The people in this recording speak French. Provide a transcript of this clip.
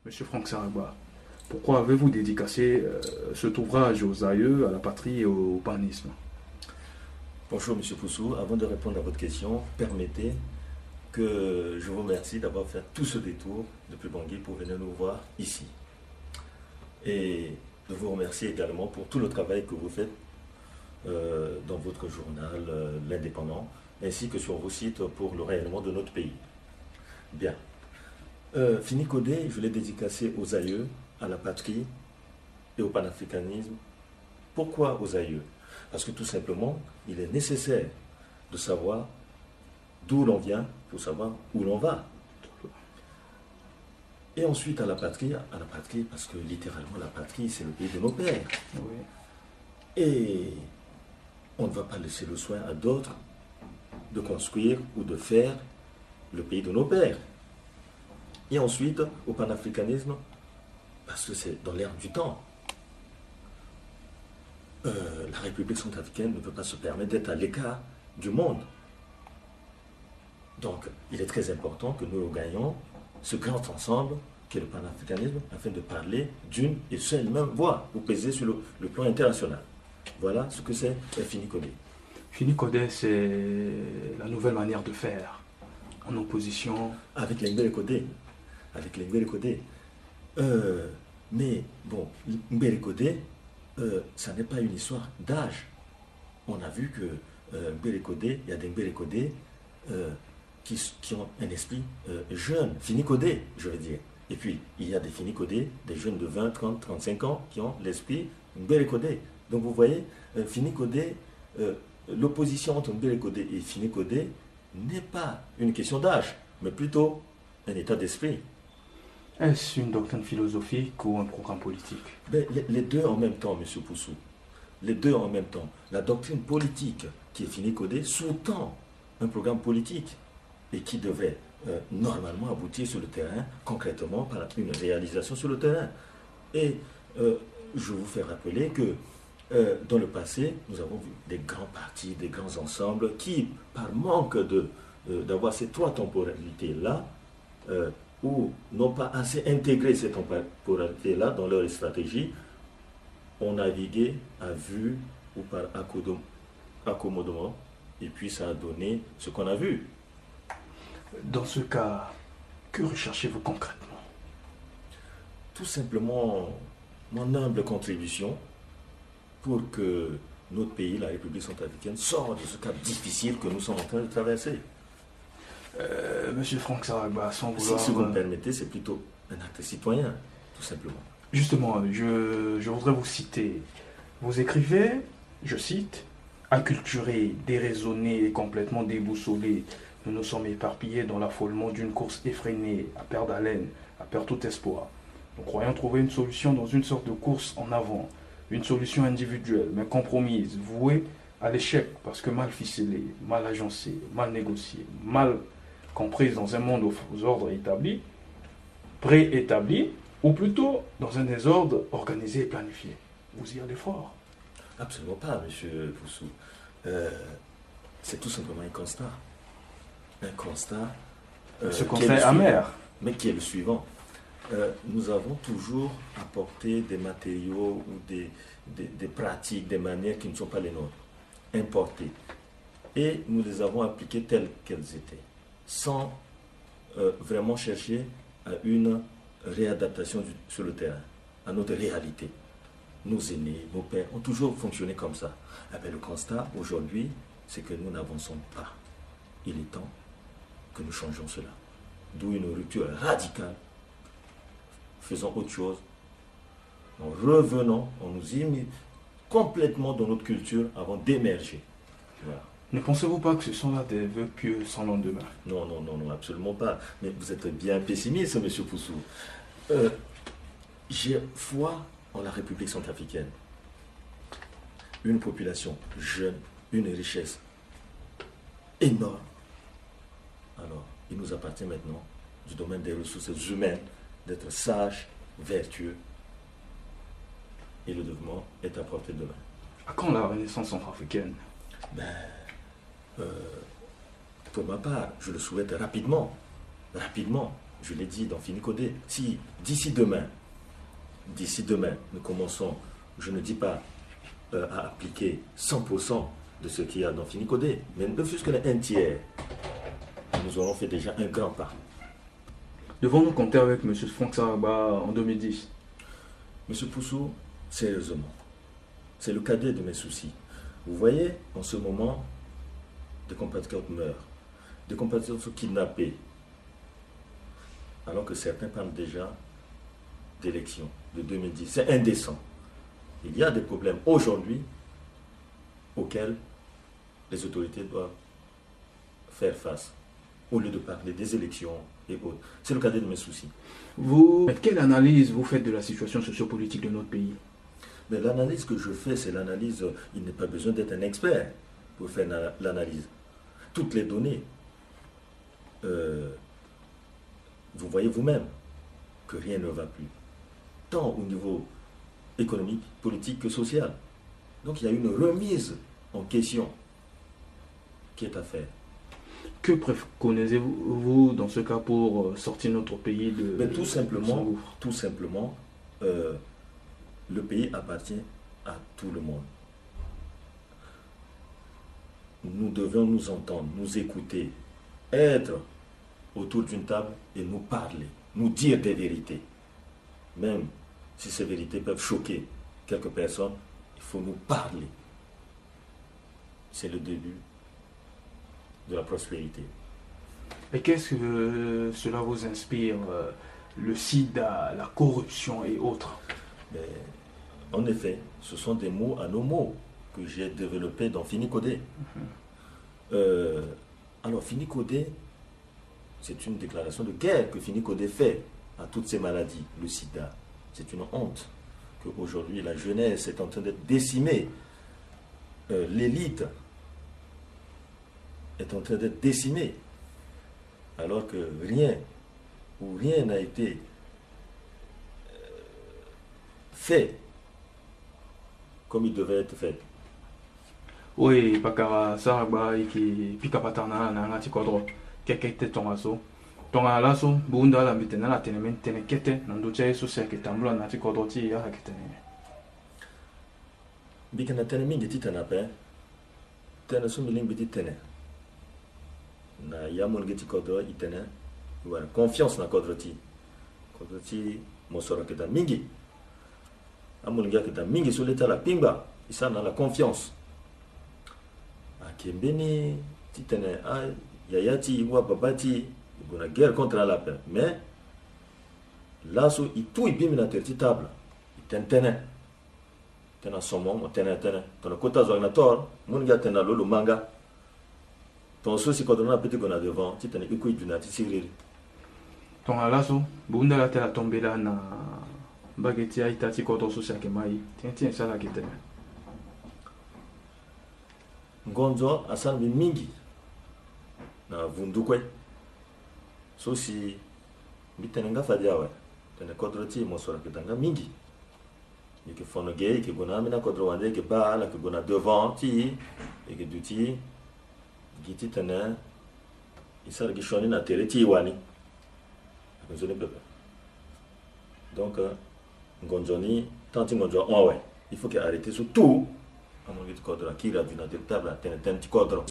Monsieur Franck Saragba, pourquoi avez-vous dédicacé cet ouvrage aux aïeux, à la patrie et au panisme? Bonjour Monsieur Poussou, avant de répondre à votre question, permettez que je vous remercie d'avoir fait tout ce détour depuis Bangui pour venir nous voir ici. Et de vous remercier également pour tout le travail que vous faites dans votre journal, l'Indépendant, ainsi que sur vos sites pour le rayonnement de notre pays. Bien. Fini Codé, je l'ai dédicacé aux aïeux, à la patrie et au panafricanisme. Pourquoi aux aïeux? Parce que tout simplement, il est nécessaire de savoir d'où l'on vient pour savoir où l'on va. Et ensuite à la patrie parce que littéralement la patrie, c'est le pays de nos pères. Oui. Et on ne va pas laisser le soin à d'autres de construire ou de faire le pays de nos pères. Et ensuite au panafricanisme, parce que c'est dans l'air du temps. La République centrafricaine ne peut pas se permettre d'être à l'écart du monde. Donc, il est très important que nous gagnions ce grand ensemble qu'est le panafricanisme afin de parler d'une et seule même voix pour peser sur le plan international. Voilà ce que c'est Fini Codé. Fini Codé, c'est la nouvelle manière de faire, en opposition... Avec l'Ingbele Codé. Mais bon, l'Ingbele Codé, ça n'est pas une histoire d'âge. On a vu que Mbele Codé, il y a des Mbele Codé qui ont un esprit jeune, fini codé, je veux dire. Et puis, il y a des fini codés, des jeunes de 20, 30, 35 ans qui ont l'esprit Mbele Codé. Donc, vous voyez, fini codé, l'opposition entre Mbele Codé et fini codé n'est pas une question d'âge, mais plutôt un état d'esprit. Est-ce une doctrine philosophique ou un programme politique? Ben, les deux en même temps, M. Poussou. Les deux en même temps. La doctrine politique qui est fini codée sous-tend un programme politique et qui devrait normalement aboutir sur le terrain, concrètement par une réalisation sur le terrain. Et je vous fais rappeler que dans le passé, nous avons vu des grands partis, des grands ensembles qui, par manque d'avoir ces trois temporalités-là, ou n'ont pas assez intégré ces temporalités-là dans leur stratégie, ont navigué à vue ou par accommodement, et puis ça a donné ce qu'on a vu. Dans ce cas, que recherchez-vous concrètement? Tout simplement mon humble contribution pour que notre pays, la République centrafricaine, sorte de ce cap difficile que nous sommes en train de traverser. Monsieur Franck Saragba, sans vouloir... Si vous me permettez, c'est plutôt un acte citoyen, tout simplement. Justement, je voudrais vous citer. Vous écrivez, je cite, « Acculturés, déraisonnés et complètement déboussolés, nous nous sommes éparpillés dans l'affolement d'une course effrénée, à perdre haleine, à perdre tout espoir. Nous croyons trouver une solution dans une sorte de course en avant, une solution individuelle, mais compromise, vouée à l'échec, parce que mal ficelée, mal agencée, mal négociée, mal comprise dans un monde aux ordres établis, préétablis, ou plutôt dans un désordre organisé et planifié. Vous y allez fort. Absolument pas, monsieur Poussou. C'est tout simplement un constat. Un constat. Ce constat est amer. Mais qui est le suivant. Nous avons toujours apporté des matériaux ou des pratiques, des manières qui ne sont pas les nôtres, importées. Et nous les avons appliquées telles qu'elles étaient, sans vraiment chercher à une réadaptation sur le terrain, à notre réalité. Nos aînés, nos pères ont toujours fonctionné comme ça. Eh bien, le constat aujourd'hui, c'est que nous n'avançons pas. Il est temps que nous changions cela. D'où une rupture radicale. Faisons autre chose. En revenant, on nous imite complètement dans notre culture avant d'émerger. Voilà. Ne pensez-vous pas que ce sont là des vœux pieux sans lendemain? Non, non, non, non, absolument pas. Mais vous êtes bien pessimiste, monsieur Poussou. J'ai foi en la République centrafricaine. Une population jeune, une richesse énorme. Alors, il nous appartient maintenant, du domaine des ressources humaines, d'être sages, vertueux. Et le développement est à portée de main. À quand la Renaissance centrafricaine? Pour ma part, je le souhaite rapidement. Rapidement. je l'ai dit dans Finicodé, si d'ici demain, nous commençons, je ne dis pas à appliquer 100% de ce qu'il y a dans Finicodé, mais ne fût-ce qu'un tiers, nous aurons fait déjà un grand pas. Devons-nous compter avec M. Franck Saraba en 2010? Monsieur Poussou, sérieusement, c'est le cadet de mes soucis. Vous voyez, en ce moment, des compatriotes meurent, des compatriotes sont kidnappés, alors que certains parlent déjà d'élections de 2010. C'est indécent. Il y a des problèmes aujourd'hui auxquels les autorités doivent faire face, au lieu de parler des élections et autres. C'est le cadet de mes soucis. Quelle analyse vous faites de la situation sociopolitique de notre pays? Mais l'analyse que je fais, c'est l'analyse, il n'est pas besoin d'être un expert pour faire l'analyse. Toutes les données, vous voyez vous-même que rien ne va plus, tant au niveau économique, politique que social. Donc il y a une remise en question qui est à faire. Que préconisez-vous dans ce cas pour sortir notre pays de... Mais tout simplement, le pays appartient à tout le monde. Nous devons nous entendre, nous écouter, être autour d'une table et nous parler, nous dire des vérités. Même si ces vérités peuvent choquer quelques personnes, il faut nous parler. C'est le début de la prospérité. Et qu'est-ce que cela vous inspire, le sida, la corruption et autres? Mais, en effet, ce sont des mots à nos mots que j'ai développés dans Finicodé. Alors Finicodé, c'est une déclaration de guerre que Finicodé fait à toutes ces maladies, le sida. C'est une honte qu'aujourd'hui la jeunesse est en train d'être décimée. L'élite est en train d'être décimée, alors que rien n'a été fait comme il devait être fait. Oui, pakara saragba iki pika patana na ngati kodro kekete tongaso. Tonga laso bunda la mitena la tenement tenekete nanduche so se ketambula na ti kodro ti ya ketene. Bikana tene mingi ti tena pe. Tene so miling biti tene. Na yamon giti kodro itene. Voilà, confiance na kodro ti. Kodro ti mosora keta mingi. Amon ga keta mingi so leta la pingba. Isa na la confiance. Kembeni, titene, yayati, wa babati, il y a une guerre contre la paix. Mais, là, il tout est bien à la table. Il t'entene. Tena somo, tena. Ton kota zoagnator, mon gars tena lolo manga. Ton souci quand on a petit qu'on a devant, titene, ikuit du nati siriri. Ton alaso, bunda la tela tombe là na bageti a itati koto so sake mai. Tiens, ça la kitene. Ngonzo asan mingi na vundukwe so si bitenenga fadiawe tene kodroti mosora kitanga mingi yeke fono gay ke gona mina kodro wande ke ba la ke gona devant ti et que duti giti tene isar gishoni na tereti wani nzone pepe donc ngonjoni tanti ngonjo ouais il faut qu'il arrête sur tout à mon gars de cadre qui a vu dans table, t'es un petit cadre.